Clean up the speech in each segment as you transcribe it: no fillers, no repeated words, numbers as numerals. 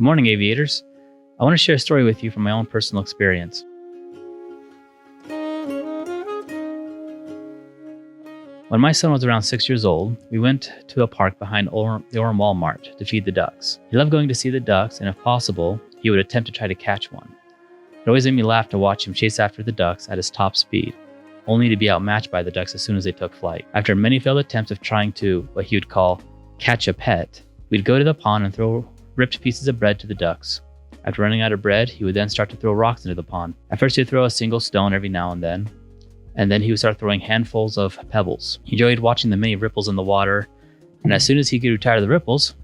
Good morning, aviators. I want to share a story with you from my own personal experience. When my son was around 6 years old, we went to a park behind the Orem Walmart to feed the ducks. He loved going to see the ducks, and if possible, he would attempt to try to catch one. It always made me laugh to watch him chase after the ducks at his top speed, only to be outmatched by the ducks as soon as they took flight. After many failed attempts of trying to, what he would call, catch a pet, we'd go to the pond and throw ripped pieces of bread to the ducks. After running out of bread, he would then start to throw rocks into the pond. At first, he would throw a single stone every now and then he would start throwing handfuls of pebbles. He enjoyed watching the many ripples in the water, and as soon as he grew tired of the ripples,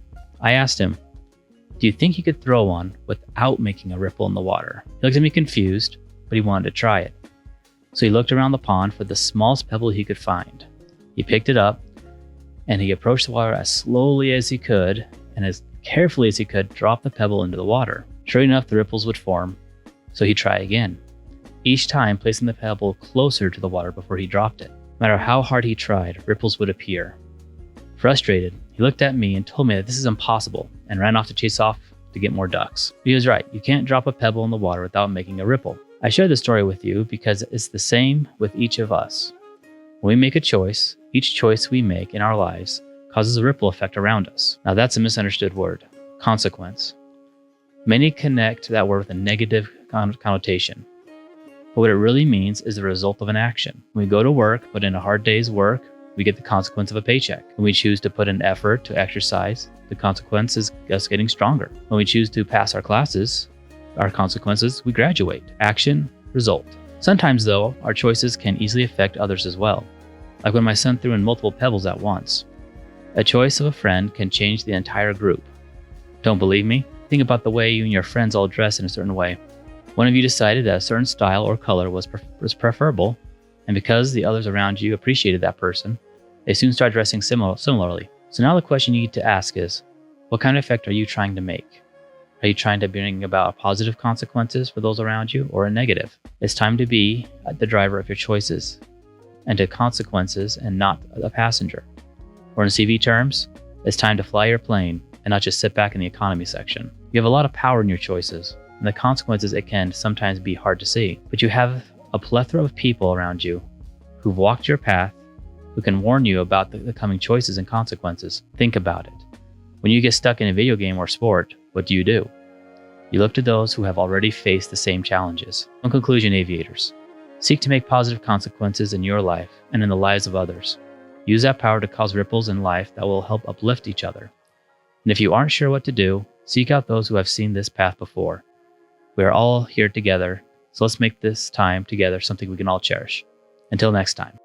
I asked him, "Do you think you could throw one without making a ripple in the water?" He looked at me confused, but he wanted to try it. So he looked around the pond for the smallest pebble he could find. He picked it up, and he approached the water as slowly as he could, and as carefully as he could, drop the pebble into the water. Sure enough, the ripples would form, so he'd try again, each time placing the pebble closer to the water before he dropped it. No matter how hard he tried, ripples would appear. Frustrated, he looked at me and told me that this is impossible and ran off to chase off to get more ducks. He was right, you can't drop a pebble in the water without making a ripple. I share this story with you because it's the same with each of us. When we make a choice, each choice we make in our lives causes a ripple effect around us. Now that's a misunderstood word, consequence. Many connect that word with a negative connotation. But what it really means is the result of an action. When we go to work, put in a hard day's work, we get the consequence of a paycheck. When we choose to put in effort to exercise, the consequence is us getting stronger. When we choose to pass our classes, our consequences, we graduate. Action, result. Sometimes though, our choices can easily affect others as well. Like when my son threw in multiple pebbles at once. A choice of a friend can change the entire group. Don't believe me? Think about the way you and your friends all dress in a certain way. One of you decided that a certain style or color was preferable, and because the others around you appreciated that person, they soon start dressing similarly. So now the question you need to ask is, what kind of effect are you trying to make? Are you trying to bring about positive consequences for those around you or a negative? It's time to be the driver of your choices and to consequences and not a passenger. Or in CV terms, it's time to fly your plane and not just sit back in the economy section. You have a lot of power in your choices, and the consequences, it can sometimes be hard to see. But you have a plethora of people around you who've walked your path, who can warn you about the coming choices and consequences. Think about it. When you get stuck in a video game or sport, what do? You look to those who have already faced the same challenges. In conclusion, aviators, seek to make positive consequences in your life and in the lives of others. Use that power to cause ripples in life that will help uplift each other. And if you aren't sure what to do, seek out those who have seen this path before. We are all here together, so let's make this time together something we can all cherish. Until next time.